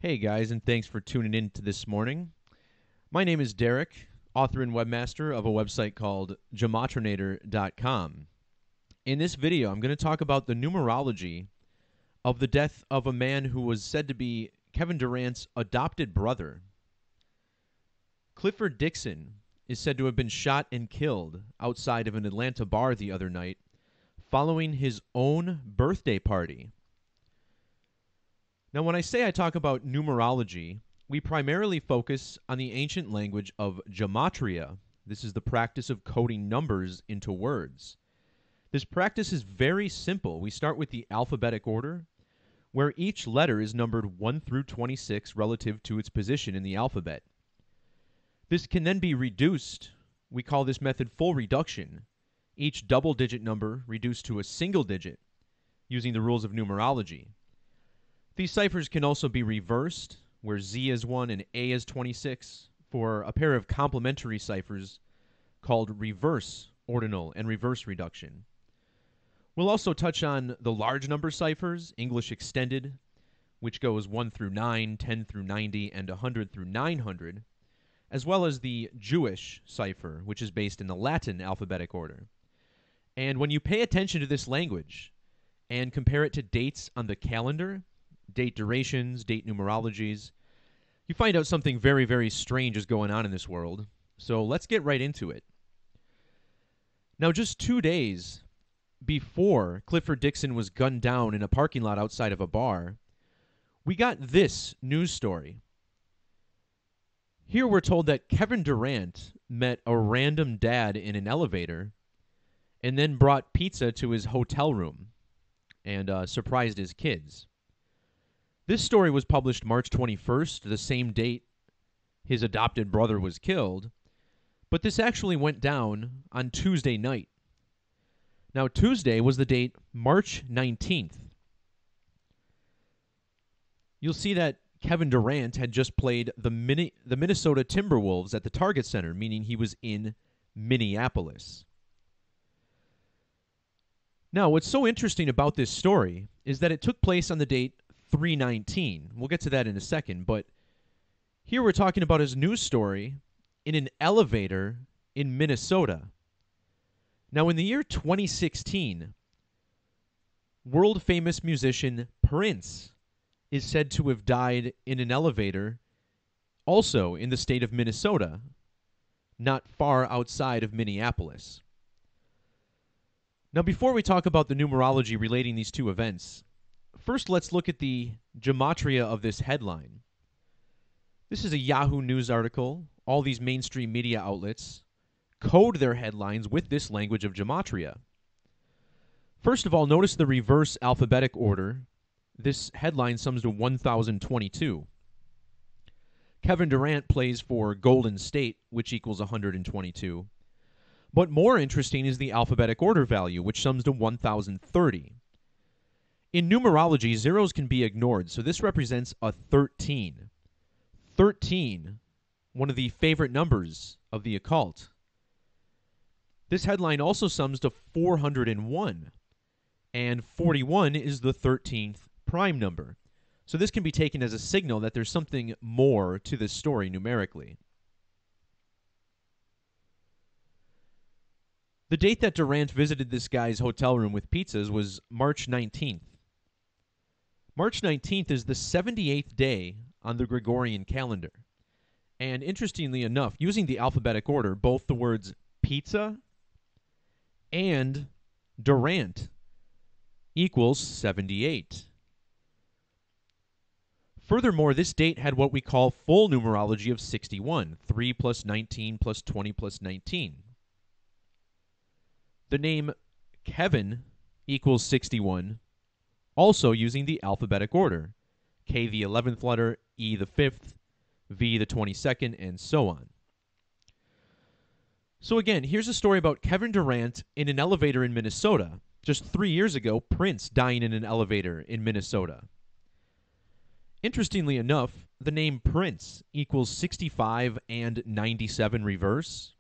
Hey guys, and thanks for tuning in to this morning. My name is Derek, author and webmaster of a website called Gematrinator.com. In this video, I'm going to talk about the numerology of the death of a man who was said to be Kevin Durant's adopted brother. Clifford Dixon is said to have been shot and killed outside of an Atlanta bar the other night following his own birthday party. Now, when I say I talk about numerology, we primarily focus on the ancient language of Gematria. This is the practice of coding numbers into words. This practice is very simple. We start with the alphabetic order, where each letter is numbered 1 through 26 relative to its position in the alphabet. This can then be reduced. We call this method full reduction. Each double-digit number reduced to a single digit using the rules of numerology. These ciphers can also be reversed, where Z is 1 and A is 26, for a pair of complementary ciphers called reverse ordinal and reverse reduction. We'll also touch on the large number ciphers, English extended, which goes 1 through 9, 10 through 90, and 100 through 900, as well as the Jewish cipher, which is based in the Latin alphabetic order. And when you pay attention to this language and compare it to dates on the calendar, date durations, date numerologies, you find out something very, very strange is going on in this world. So let's get right into it. Now, just 2 days before Clifford Dixon was gunned down in a parking lot outside of a bar, we got this news story. Here we're told that Kevin Durant met a random dad in an elevator and then brought pizza to his hotel room and surprised his kids. This story was published March 21st, the same date his adopted brother was killed, but this actually went down on Tuesday night. Now, Tuesday was the date March 19th. You'll see that Kevin Durant had just played the Minnesota Timberwolves at the Target Center, meaning he was in Minneapolis. Now, what's so interesting about this story is that it took place on the date 3/19. We'll get to that in a second, but here we're talking about his news story in an elevator in Minnesota. Now, in the year 2016, world-famous musician Prince is said to have died in an elevator also in the state of Minnesota, not far outside of Minneapolis. Now, before we talk about the numerology relating these two events, first, let's look at the gematria of this headline. This is a Yahoo News article. All these mainstream media outlets code their headlines with this language of gematria. First of all, notice the reverse alphabetic order. This headline sums to 1022. Kevin Durant plays for Golden State, which equals 122. But more interesting is the alphabetic order value, which sums to 1030. In numerology, zeros can be ignored, so this represents a 13. 13, one of the favorite numbers of the occult. This headline also sums to 401, and 41 is the 13th prime number. So this can be taken as a signal that there's something more to this story numerically. The date that Durant visited this guy's hotel room with pizzas was March 19th. March 19th is the 78th day on the Gregorian calendar. And interestingly enough, using the alphabetic order, both the words pizza and Durant equals 78. Furthermore, this date had what we call full numerology of 61, 3 plus 19 plus 20 plus 19. The name Kevin equals 61, also using the alphabetic order. K the 11th letter, E the 5th, V the 22nd, and so on. So again, here's a story about Kevin Durant in an elevator in Minnesota. Just 3 years ago, Prince dying in an elevator in Minnesota. Interestingly enough, the name Prince equals 65 and 97 reverse.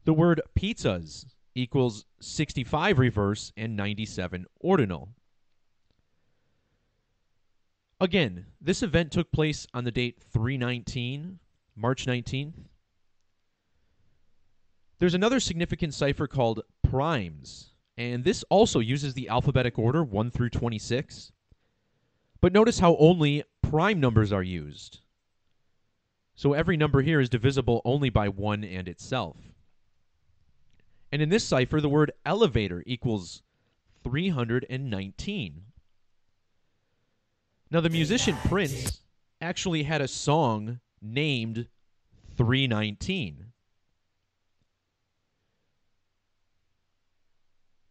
The word pizzas equals 65 reverse and 97 ordinal. Again, this event took place on the date 3/19, March 19th. There's another significant cipher called primes, and this also uses the alphabetic order 1 through 26. But notice how only prime numbers are used. So every number here is divisible only by 1 and itself. And in this cipher, the word elevator equals 319. Now, the musician Prince actually had a song named 319.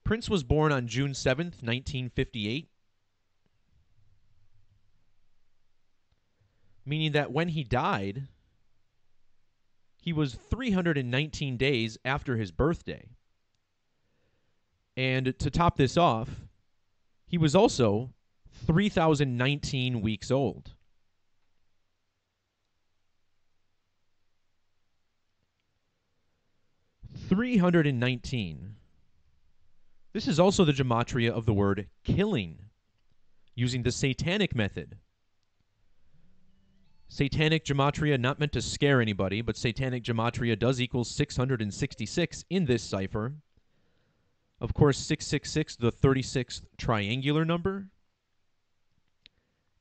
Prince was born on June 7th, 1958, meaning that when he died, he was 319 days after his birthday. And to top this off, he was also 3,019 weeks old. $319. This is also the gematria of the word killing, using the satanic method. Satanic gematria, not meant to scare anybody, but satanic gematria does equal 666 in this cipher. Of course, 666, the 36th triangular number.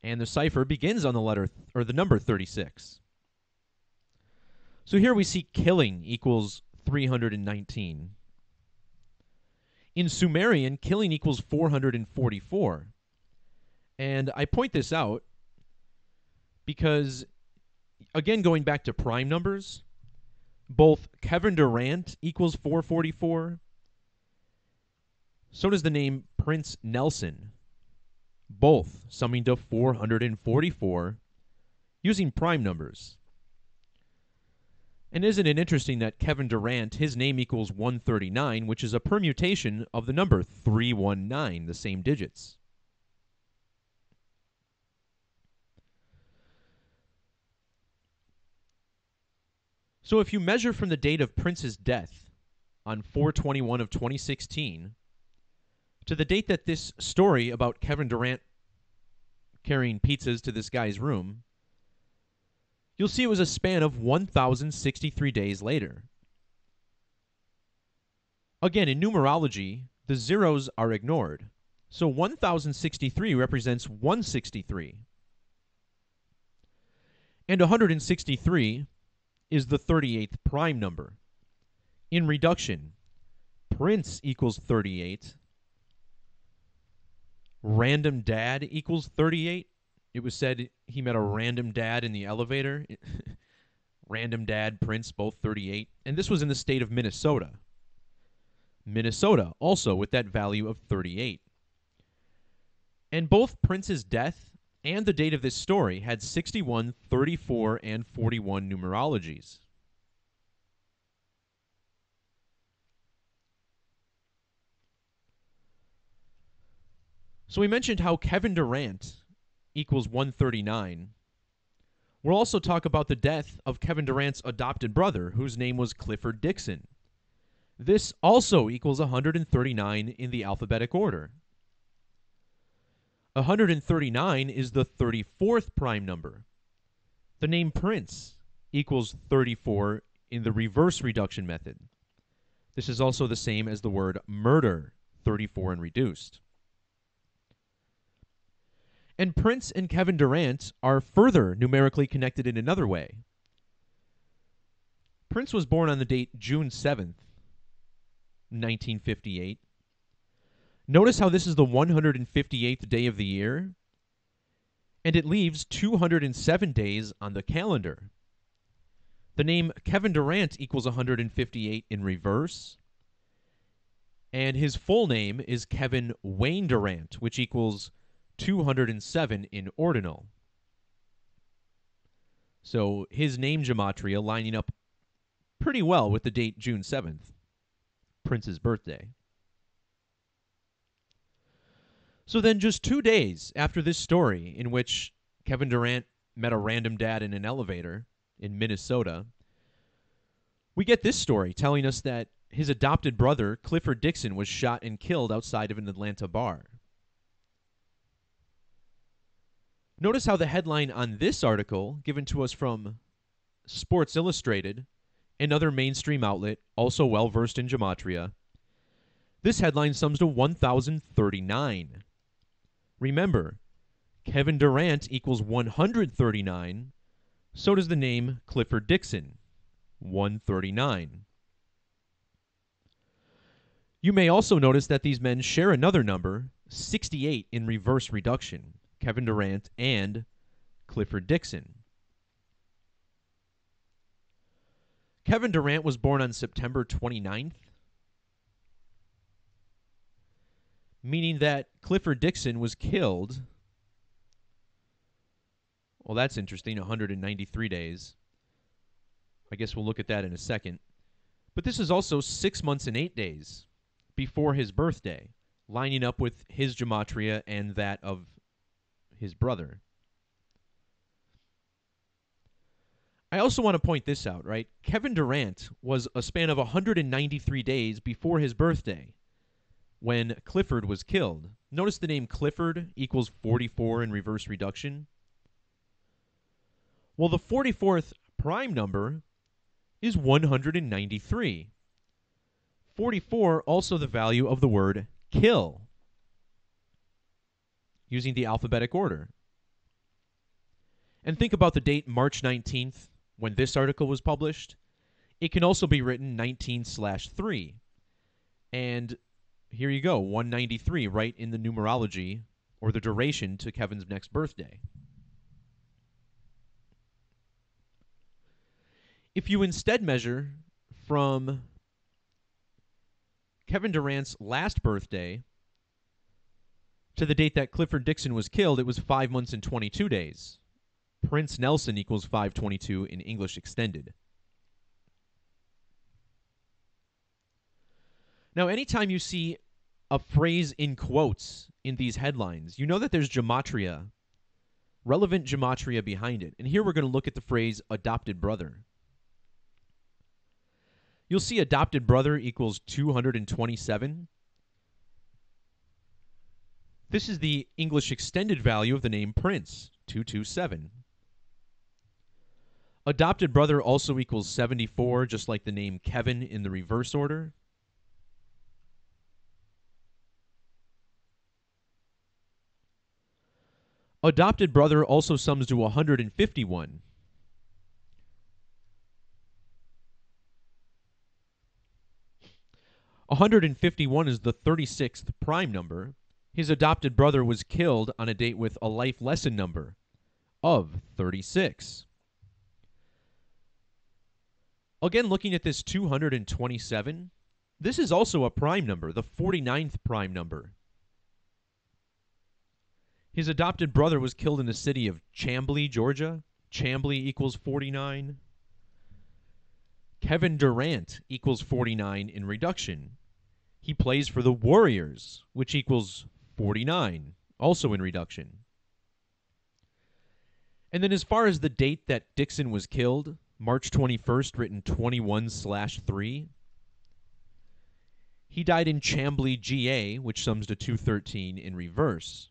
And the cipher begins on the letter, or the number 36. So here we see killing equals 319. In Sumerian, killing equals 444. And I point this out because, again, going back to prime numbers, both Kevin Durant equals 444. So does the name Prince Nelson, both summing to 444 using prime numbers. And isn't it interesting that Kevin Durant, his name equals 139, which is a permutation of the number 319, the same digits. So if you measure from the date of Prince's death on 4/21 of 2016 to the date that this story about Kevin Durant carrying pizzas to this guy's room, you'll see it was a span of 1,063 days later. Again, in numerology, the zeros are ignored. So 1,063 represents 163. And 163 is the 38th prime number. In reduction, Prince equals 38. Random dad equals 38. It was said he met a random dad in the elevator. Random dad, Prince, both 38. And this was in the state of Minnesota. Minnesota, also with that value of 38. And both Prince's death and the date of this story had 61, 34, and 41 numerologies. So we mentioned how Kevin Durant equals 139. We'll also talk about the death of Kevin Durant's adopted brother, whose name was Clifford Dixon. This also equals 139 in the alphabetic order. 139 is the 34th prime number. The name Prince equals 34 in the reverse reduction method. This is also the same as the word murder, 34 and reduced. And Prince and Kevin Durant are further numerically connected in another way. Prince was born on the date June 7th, 1958. Notice how this is the 158th day of the year, and it leaves 207 days on the calendar. The name Kevin Durant equals 158 in reverse, and his full name is Kevin Wayne Durant, which equals 207 in ordinal. So his name gematria lining up pretty well with the date June 7th, Prince's birthday. So then just 2 days after this story in which Kevin Durant met a random dad in an elevator in Minnesota, we get this story telling us that his adopted brother, Clifford Dixon, was shot and killed outside of an Atlanta bar. Notice how the headline on this article, given to us from Sports Illustrated, another mainstream outlet, also well versed in gematria, this headline sums to 1,039. Remember, Kevin Durant equals 139, so does the name Clifford Dixon, 139. You may also notice that these men share another number, 68 in reverse reduction, Kevin Durant and Clifford Dixon. Kevin Durant was born on September 29th, meaning that Clifford Dixon was killed, well, that's interesting, 193 days. I guess we'll look at that in a second. But this is also 6 months and 8 days before his birthday, lining up with his gematria and that of his brother. I also want to point this out, right? Kevin Durant was a span of 193 days before his birthday when Clifford was killed. Notice the name Clifford equals 44 in reverse reduction. Well, the 44th prime number is 193. 44 also the value of the word kill, using the alphabetic order. And think about the date March 19th when this article was published. It can also be written 19/3. And here you go, 193 right in the numerology or the duration to Kevin's next birthday. If you instead measure from Kevin Durant's last birthday to the date that Clifford Dixon was killed, it was 5 months and 22 days. Prince Nelson equals 522 in English Extended. Now, anytime you see a phrase in quotes in these headlines, you know that there's gematria, relevant gematria behind it. And here we're going to look at the phrase adopted brother. You'll see adopted brother equals 227. This is the English Extended value of the name Prince, 227. Adopted brother also equals 74, just like the name Kevin in the reverse order. Adopted brother also sums to 151. (151) is the 36th prime number. His adopted brother was killed on a date with a life lesson number of 36. Again, looking at this 227, this is also a prime number, the 49th prime number. His adopted brother was killed in the city of Chamblee, Georgia. Chamblee equals 49. Kevin Durant equals 49 in reduction. He plays for the Warriors, which equals 49, also in reduction. And then as far as the date that Dixon was killed, March 21st, written 21/3. He died in Chamblee, GA, which sums to 213 in reverse.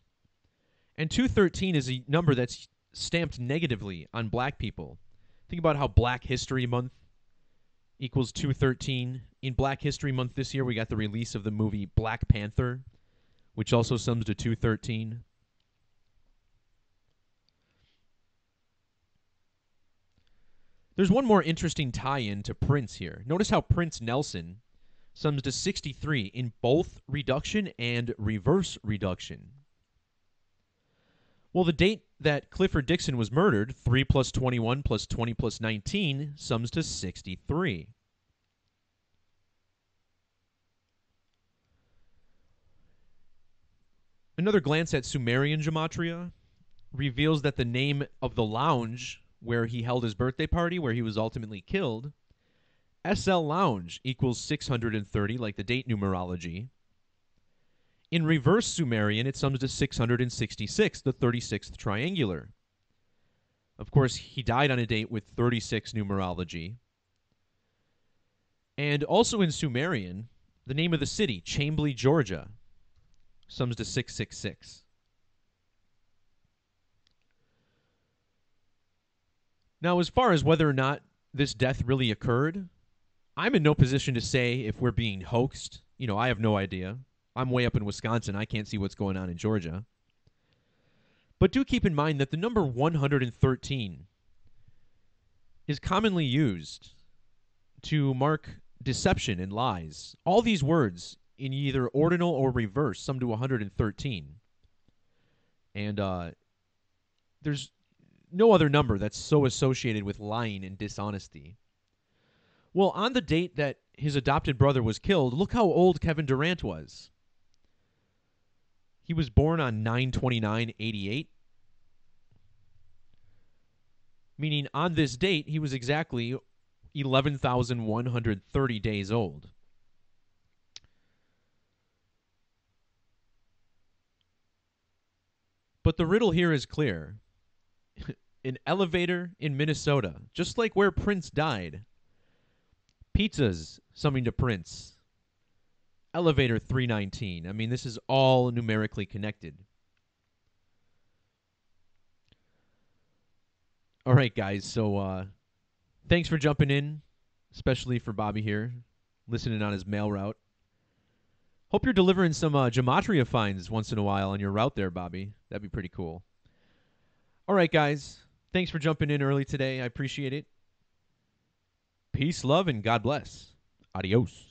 And 213 is a number that's stamped negatively on black people. Think about how Black History Month equals 213. In Black History Month this year, we got the release of the movie Black Panther, which also sums to 213. There's one more interesting tie-in to Prince here. Notice how Prince Nelson sums to 63 in both reduction and reverse reduction. Well, the date that Clifford Dixon was murdered, 3 plus 21 plus 20 plus 19, sums to 63. Another glance at Sumerian gematria reveals that the name of the lounge where he held his birthday party, where he was ultimately killed, SL Lounge equals 630, like the date numerology. In reverse Sumerian, it sums to 666, the 36th triangular. Of course, he died on a date with 36 numerology. And also in Sumerian, the name of the city, Chamblee, Georgia, sums to 666. Now, as far as whether or not this death really occurred, I'm in no position to say if we're being hoaxed. I have no idea. I'm way up in Wisconsin. I can't see what's going on in Georgia. But do keep in mind that the number 113 is commonly used to mark deception and lies. All these words in either ordinal or reverse sum to 113. And there's no other number that's so associated with lying and dishonesty. Well, on the date that his adopted brother was killed, look how old Kevin Durant was. He was born on 9/29/88, meaning on this date he was exactly 11,130 days old. But the riddle here is clear. An elevator in Minnesota, just like where Prince died. Pizzas summing to Prince. Elevator 319. I mean, this is all numerically connected. All right, guys. So thanks for jumping in, especially for Bobby here, listening on his mail route. Hope you're delivering some Gematria finds once in a while on your route there, Bobby. That'd be pretty cool. All right, guys. Thanks for jumping in early today. I appreciate it. Peace, love, and God bless. Adios.